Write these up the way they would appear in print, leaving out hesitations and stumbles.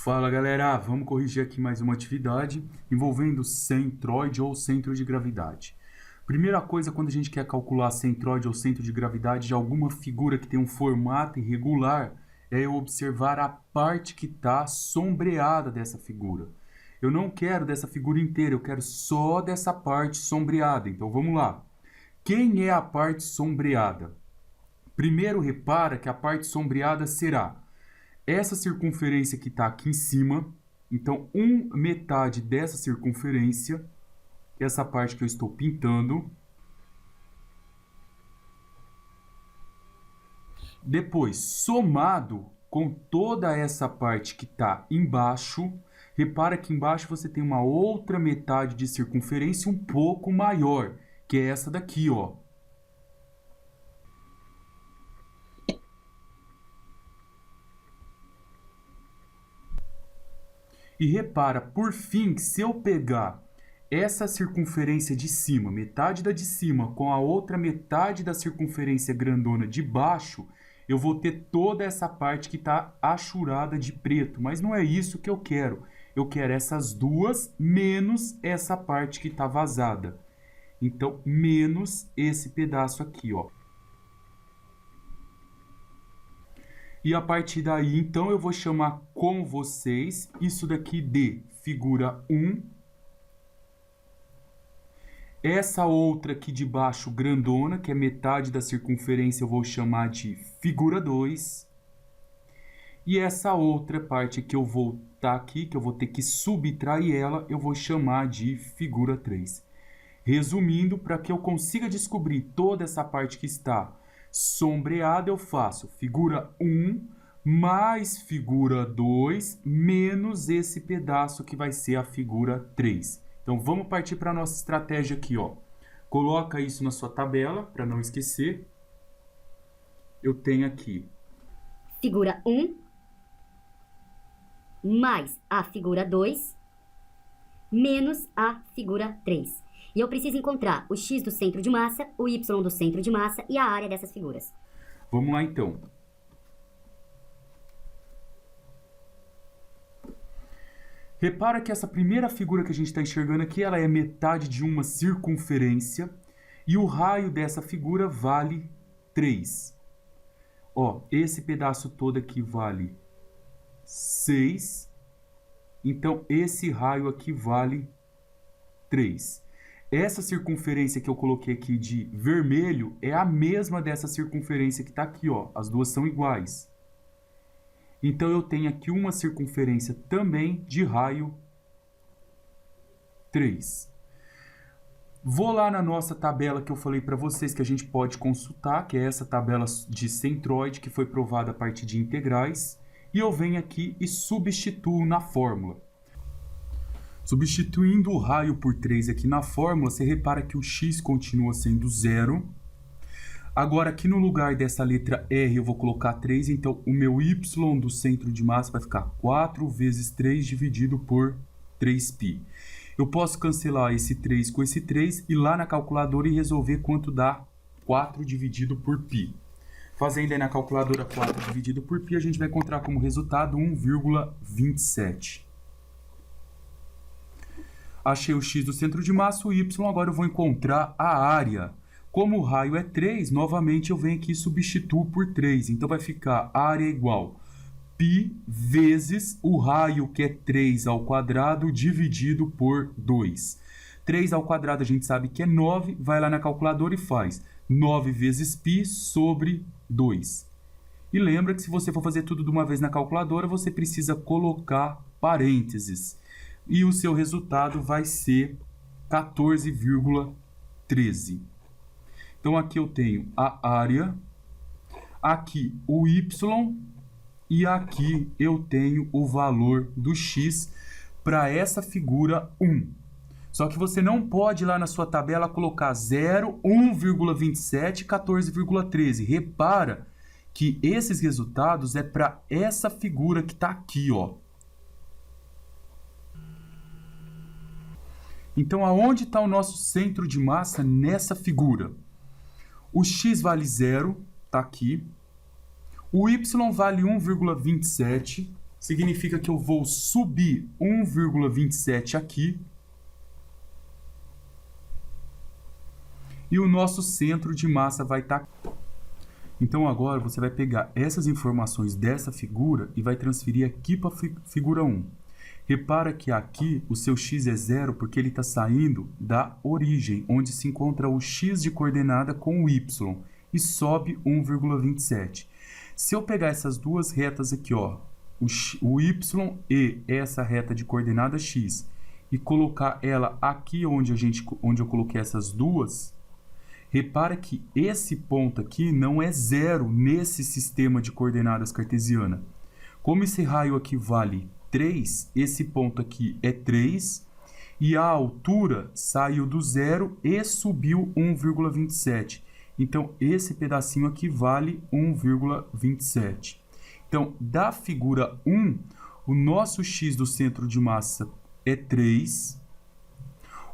Fala galera, vamos corrigir aqui mais uma atividade envolvendo centroide ou centro de gravidade. Primeira coisa, quando a gente quer calcular centroide ou centro de gravidade de alguma figura que tem um formato irregular, é eu observar a parte que está sombreada dessa figura. Eu não quero dessa figura inteira, eu quero só dessa parte sombreada. Então vamos lá. Quem é a parte sombreada? Primeiro repara que a parte sombreada será essa circunferência que está aqui em cima. Então, metade dessa circunferência, essa parte que eu estou pintando. Depois, somado com toda essa parte que está embaixo, repara que embaixo você tem uma outra metade de circunferência um pouco maior, que é essa daqui, ó. E repara, por fim, que se eu pegar essa circunferência de cima, metade da de cima, com a outra metade da circunferência grandona de baixo, eu vou ter toda essa parte que está achurada de preto. Mas não é isso que eu quero. Eu quero essas duas menos essa parte que está vazada. Então, menos esse pedaço aqui, ó. E a partir daí, então, eu vou chamar com vocês isso daqui de figura 1. Essa outra aqui de baixo, grandona, que é metade da circunferência, eu vou chamar de figura 2. E essa outra parte que eu vou estar aqui, que eu vou ter que subtrair ela, eu vou chamar de figura 3. Resumindo, para que eu consiga descobrir toda essa parte que está sombreada, eu faço figura 1 mais figura 2 menos esse pedaço que vai ser a figura 3. Então vamos partir para a nossa estratégia aqui, ó. Coloca isso na sua tabela para não esquecer. Eu tenho aqui figura 1 mais a figura 2 menos a figura 3. E eu preciso encontrar o x do centro de massa, o y do centro de massa e a área dessas figuras. Vamos lá, então. Repara que essa primeira figura que a gente está enxergando aqui, ela é metade de uma circunferência e o raio dessa figura vale 3. Ó, esse pedaço todo aqui vale 6. Então, esse raio aqui vale 3. Essa circunferência que eu coloquei aqui de vermelho é a mesma dessa circunferência que está aqui, ó. As duas são iguais. Então, eu tenho aqui uma circunferência também de raio 3. Vou lá na nossa tabela que eu falei para vocês que a gente pode consultar, que é essa tabela de centroide que foi provada a partir de integrais. E eu venho aqui e substituo na fórmula. Substituindo o raio por 3 aqui na fórmula, você repara que o x continua sendo 0. Agora, aqui no lugar dessa letra R, eu vou colocar 3. Então, o meu y do centro de massa vai ficar 4 vezes 3 dividido por 3π. Eu posso cancelar esse 3 com esse 3 e ir lá na calculadora e resolver quanto dá 4 dividido por π. Fazendo aí na calculadora 4 dividido por π, a gente vai encontrar como resultado 1,27. Achei o x do centro de massa, o y, agora eu vou encontrar a área. Como o raio é 3, novamente eu venho aqui e substituo por 3. Então vai ficar área igual π vezes o raio, que é 3 ao quadrado, dividido por 2. 3 ao quadrado a gente sabe que é 9, vai lá na calculadora e faz 9 vezes π sobre 2. E lembra que se você for fazer tudo de uma vez na calculadora, você precisa colocar parênteses. E o seu resultado vai ser 14,13. Então, aqui eu tenho a área, aqui o y e aqui eu tenho o valor do x para essa figura 1. Só que você não pode ir lá na sua tabela colocar 0, 1,27 e 14,13. Repara que esses resultados é para essa figura que está aqui, ó. Então, aonde está o nosso centro de massa nessa figura? O x vale 0, está aqui. O y vale 1,27, significa que eu vou subir 1,27 aqui. E o nosso centro de massa vai estar... Então agora você vai pegar essas informações dessa figura e vai transferir aqui para a figura 1. Repara que aqui o seu x é 0 porque ele está saindo da origem, onde se encontra o x de coordenada com o y, e sobe 1,27. Se eu pegar essas duas retas aqui, ó, o y e essa reta de coordenada x, e colocar ela aqui onde eu coloquei essas duas, repara que esse ponto aqui não é zero nesse sistema de coordenadas cartesiana. Como esse raio aqui vale 3, esse ponto aqui é 3, e a altura saiu do zero e subiu 1,27. Então, esse pedacinho aqui vale 1,27. Então, da figura 1, o nosso x do centro de massa é 3.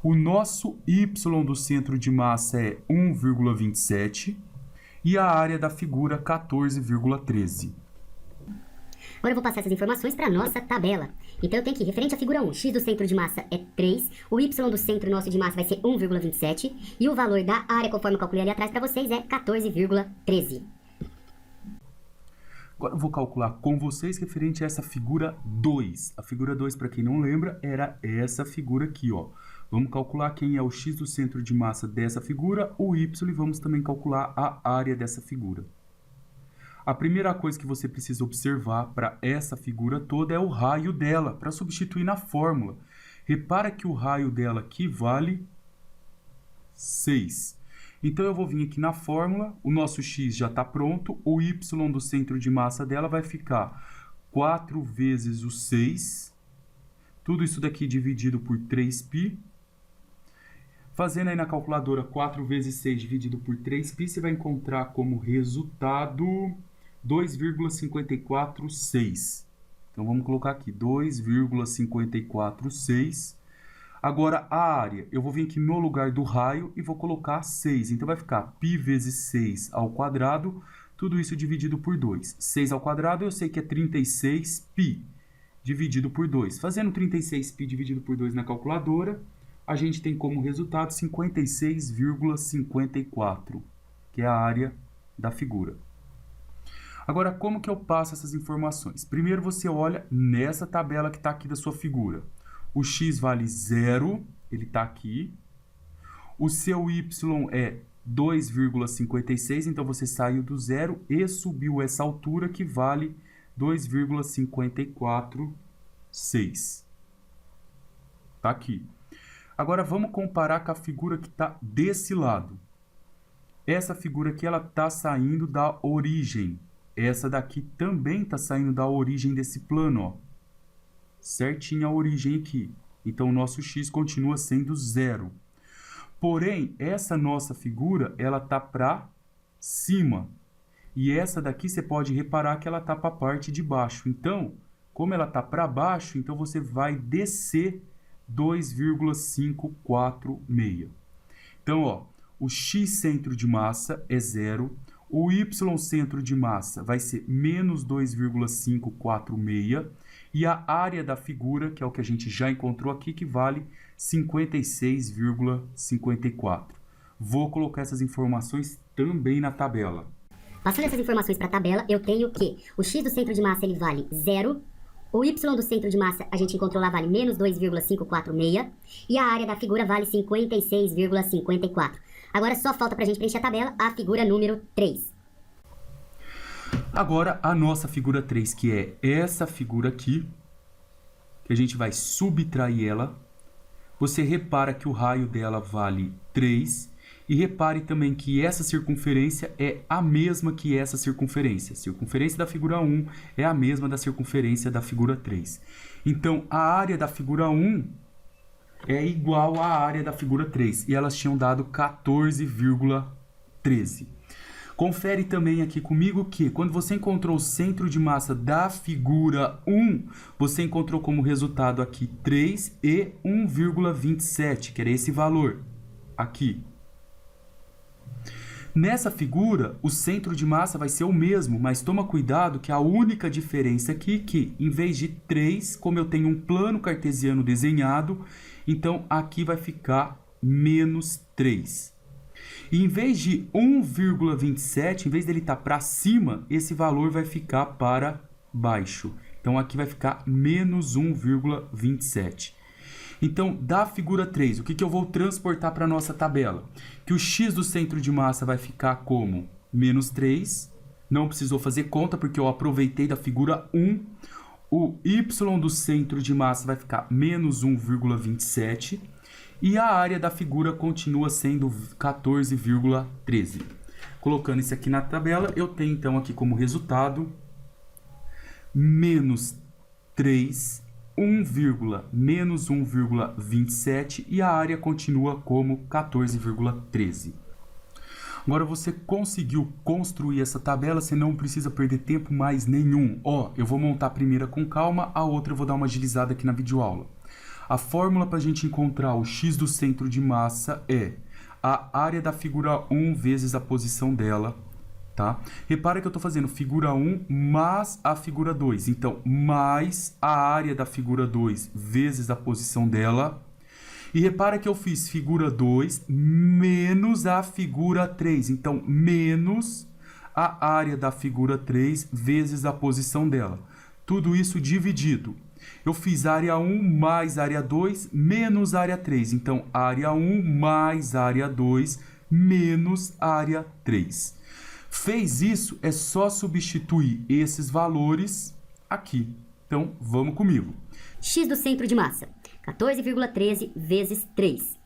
O nosso y do centro de massa é 1,27. E a área da figura, 14,13. Agora eu vou passar essas informações para a nossa tabela. Então eu tenho aqui, referente à figura 1, x do centro de massa é 3, o y do centro nosso de massa vai ser 1,27 e o valor da área, conforme eu calculei ali atrás para vocês, é 14,13. Agora eu vou calcular com vocês referente a essa figura 2. A figura 2, para quem não lembra, era essa figura aqui, ó. Vamos calcular quem é o x do centro de massa dessa figura, o y, e vamos também calcular a área dessa figura. A primeira coisa que você precisa observar para essa figura toda é o raio dela, para substituir na fórmula. Repara que o raio dela aqui vale 6. Então, eu vou vir aqui na fórmula, o nosso x já está pronto, o y do centro de massa dela vai ficar 4 vezes o 6, tudo isso daqui dividido por 3π. Fazendo aí na calculadora 4 vezes 6 dividido por 3π, você vai encontrar como resultado 2,546. Então, vamos colocar aqui 2,546. Agora, a área, eu vou vir aqui no lugar do raio e vou colocar 6. Então, vai ficar π vezes 6 ao quadrado, tudo isso dividido por 2. 6 ao quadrado, eu sei que é 36π dividido por 2. Fazendo 36π dividido por 2 na calculadora, a gente tem como resultado 56,54, que é a área da figura. Agora, como que eu passo essas informações? Primeiro, você olha nessa tabela que está aqui da sua figura. O x vale 0, ele está aqui. O seu y é 2,56, então você saiu do zero e subiu essa altura que vale 2,546. Está aqui. Agora, vamos comparar com a figura que está desse lado. Essa figura aqui, ela está saindo da origem. Essa daqui também está saindo da origem desse plano, ó. Certinho a origem aqui. Então, o nosso x continua sendo 0. Porém, essa nossa figura, ela está para cima. E essa daqui, você pode reparar que ela está para a parte de baixo. Então, como ela está para baixo, então você vai descer 2,546. Então, ó, o x centro de massa é 0. O y centro de massa vai ser menos 2,546. E a área da figura, que é o que a gente já encontrou aqui, que vale 56,54. Vou colocar essas informações também na tabela. Passando essas informações para a tabela, eu tenho que o x do centro de massa ele vale 0. O y do centro de massa a gente encontrou lá vale menos 2,546. E a área da figura vale 56,54. Agora só falta para a gente preencher a tabela a figura número 3. Agora, a nossa figura 3, que é essa figura aqui, que a gente vai subtrair ela. Você repara que o raio dela vale 3. E repare também que essa circunferência é a mesma que essa circunferência. A circunferência da figura 1 é a mesma da circunferência da figura 3. Então, a área da figura 1 é igual à área da figura 3. E elas tinham dado 14,13. Confere também aqui comigo que quando você encontrou o centro de massa da figura 1, você encontrou como resultado aqui 3 e 1,27, que era esse valor aqui. Nessa figura, o centro de massa vai ser o mesmo, mas toma cuidado que a única diferença aqui é que, em vez de 3, como eu tenho um plano cartesiano desenhado, então aqui vai ficar menos 3. E em vez de 1,27, em vez dele estar para cima, esse valor vai ficar para baixo. Então aqui vai ficar menos 1,27. Então, da figura 3, o que eu vou transportar para a nossa tabela? Que o x do centro de massa vai ficar como menos 3. Não precisou fazer conta, porque eu aproveitei da figura 1. O y do centro de massa vai ficar menos 1,27. E a área da figura continua sendo 14,13. Colocando isso aqui na tabela, eu tenho então aqui como resultado menos 3, menos 1,27 e a área continua como 14,13. Agora você conseguiu construir essa tabela, você não precisa perder tempo mais nenhum. Eu vou montar a primeira com calma, a outra eu vou dar uma agilizada aqui na videoaula. A fórmula para a gente encontrar o x do centro de massa é a área da figura 1 vezes a posição dela, tá? Repara que eu estou fazendo figura 1 mais a figura 2. Então, mais a área da figura 2 vezes a posição dela. E repara que eu fiz figura 2 menos a figura 3. Então, menos a área da figura 3 vezes a posição dela. Tudo isso dividido. Eu fiz área 1 mais área 2 menos área 3. Então, área 1 mais área 2 menos área 3. Fez isso, é só substituir esses valores aqui. Então, vamos comigo. X do centro de massa, 14,13 vezes 3,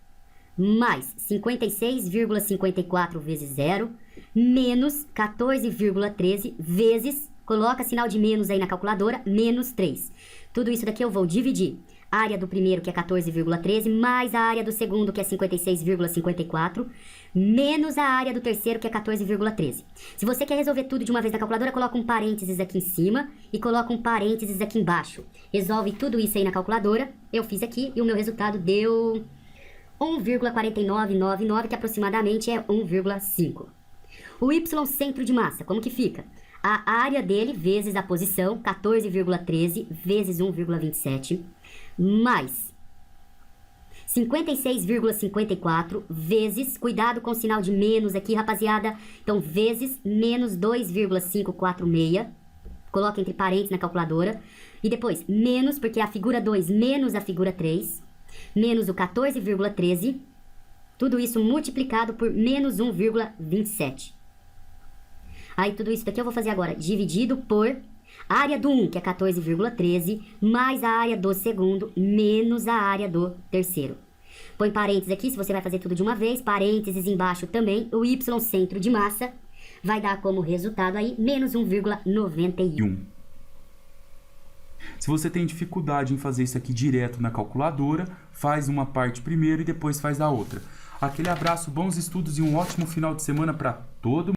mais 56,54 vezes 0, menos 14,13 vezes, coloca sinal de menos aí na calculadora, menos 3. Tudo isso daqui eu vou dividir. A área do primeiro, que é 14,13, mais a área do segundo, que é 56,54, menos a área do terceiro, que é 14,13. Se você quer resolver tudo de uma vez na calculadora, coloca um parênteses aqui em cima e coloca um parênteses aqui embaixo. Resolve tudo isso aí na calculadora. Eu fiz aqui e o meu resultado deu 1,4999, que aproximadamente é 1,5. O y centro de massa, como que fica? A área dele vezes a posição, 14,13 vezes 1,27, mais 56,54 vezes, cuidado com o sinal de menos aqui, rapaziada, então vezes menos 2,546, coloca entre parênteses na calculadora, e depois menos, porque é a figura 2 menos a figura 3, menos o 14,13, tudo isso multiplicado por menos 1,27. Aí tudo isso daqui eu vou fazer agora, dividido por área do 1, que é 14,13, mais a área do segundo, menos a área do terceiro. Põe parênteses aqui, se você vai fazer tudo de uma vez, parênteses embaixo também, o y centro de massa vai dar como resultado aí, menos 1,91. Se você tem dificuldade em fazer isso aqui direto na calculadora, faz uma parte primeiro e depois faz a outra. Aquele abraço, bons estudos e um ótimo final de semana para todo mundo.